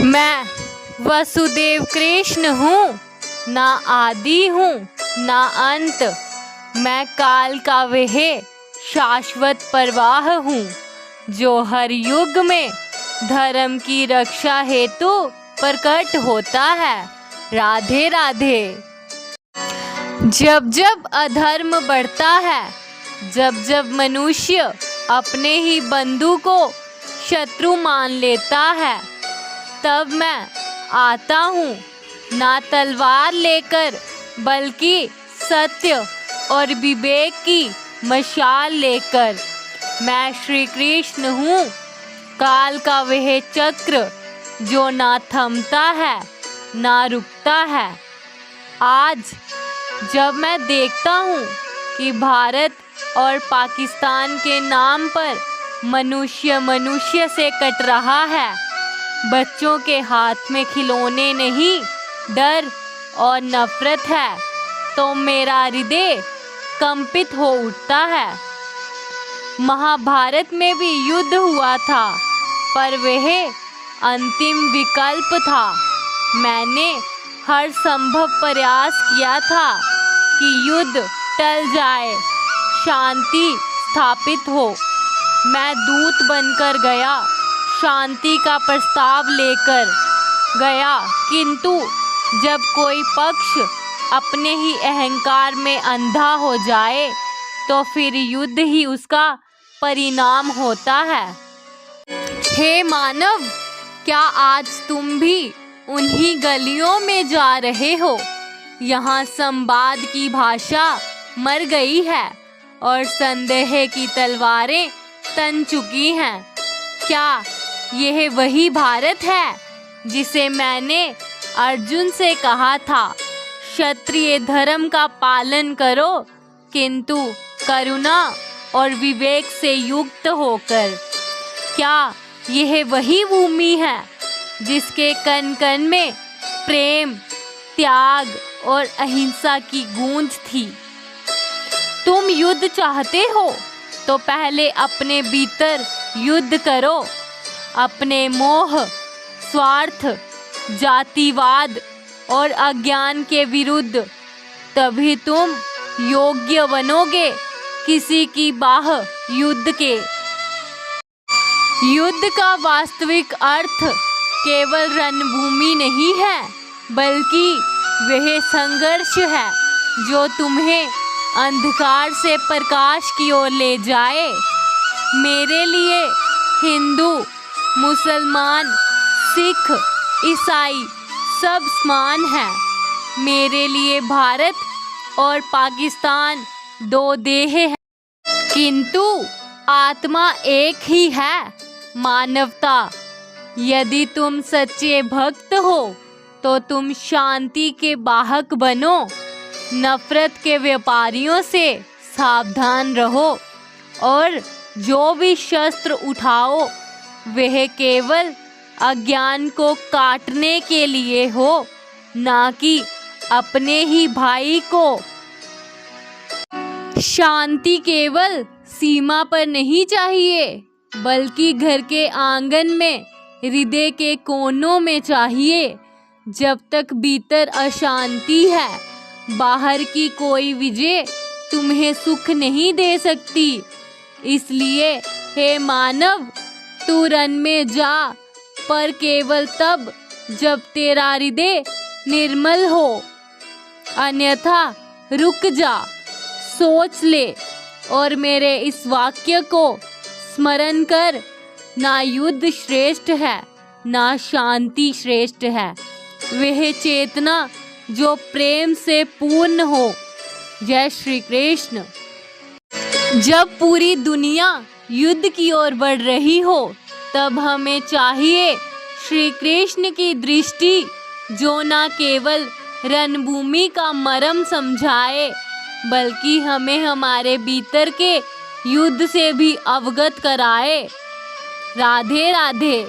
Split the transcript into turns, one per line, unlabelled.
मैं वसुदेव कृष्ण हूँ, ना आदि हूँ ना अंत। मैं काल का वह शाश्वत प्रवाह हूँ, जो हर युग में धर्म की रक्षा हेतु प्रकट होता है। राधे राधे। जब जब अधर्म बढ़ता है, जब जब मनुष्य अपने ही बंधु को शत्रु मान लेता है, तब मैं आता हूँ ना तलवार लेकर, बल्कि सत्य और विवेक की मशाल लेकर। मैं श्री कृष्ण हूँ, काल का वह चक्र जो ना थमता है ना रुकता है। आज जब मैं देखता हूँ कि भारत और पाकिस्तान के नाम पर मनुष्य मनुष्य से कट रहा है, बच्चों के हाथ में खिलौने नहीं डर और नफरत है, तो मेरा हृदय कंपित हो उठता है। महाभारत में भी युद्ध हुआ था, पर वह अंतिम विकल्प था। मैंने हर संभव प्रयास किया था कि युद्ध टल जाए, शांति स्थापित हो। मैं दूत बनकर गया, शांति का प्रस्ताव लेकर गया, किंतु जब कोई पक्ष अपने ही अहंकार में अंधा हो जाए, तो फिर युद्ध ही उसका परिणाम होता है। हे मानव, क्या आज तुम भी उन्हीं गलियों में जा रहे हो? यहाँ संवाद की भाषा मर गई है और संदेह की तलवारें तन चुकी हैं। क्या यह वही भारत है जिसे मैंने अर्जुन से कहा था, क्षत्रिय धर्म का पालन करो, किंतु करुणा और विवेक से युक्त होकर? क्या यह वही भूमि है जिसके कण कण में प्रेम, त्याग और अहिंसा की गूंज थी? तुम युद्ध चाहते हो तो पहले अपने भीतर युद्ध करो, अपने मोह, स्वार्थ, जातिवाद और अज्ञान के विरुद्ध। तभी तुम योग्य बनोगे किसी की बाह युद्ध के। युद्ध का वास्तविक अर्थ केवल रणभूमि नहीं है, बल्कि वह संघर्ष है जो तुम्हें अंधकार से प्रकाश की ओर ले जाए। मेरे लिए हिंदू, मुसलमान, सिख, ईसाई सब समान हैं। मेरे लिए भारत और पाकिस्तान दो देह हैं, किंतु आत्मा एक ही है, मानवता। यदि तुम सच्चे भक्त हो तो तुम शांति के वाहक बनो, नफरत के व्यापारियों से सावधान रहो, और जो भी शस्त्र उठाओ वह केवल अज्ञान को काटने के लिए हो, ना कि अपने ही भाई को। शांति केवल सीमा पर नहीं चाहिए, बल्कि घर के आंगन में, हृदय के कोनों में चाहिए। जब तक भीतर अशांति है, बाहर की कोई विजय तुम्हें सुख नहीं दे सकती। इसलिए हे मानव, तू रण में जा, पर केवल तब जब तेरा हृदय निर्मल हो, अन्यथा रुक जा, सोच ले और मेरे इस वाक्य को स्मरण कर। ना युद्ध श्रेष्ठ है, ना शांति श्रेष्ठ है, वह चेतना जो प्रेम से पूर्ण हो। जय श्री कृष्ण। जब पूरी दुनिया युद्ध की ओर बढ़ रही हो, तब हमें चाहिए श्री कृष्ण की दृष्टि, जो न केवल रणभूमि का मर्म समझाए, बल्कि हमें हमारे भीतर के युद्ध से भी अवगत कराए। राधे राधे।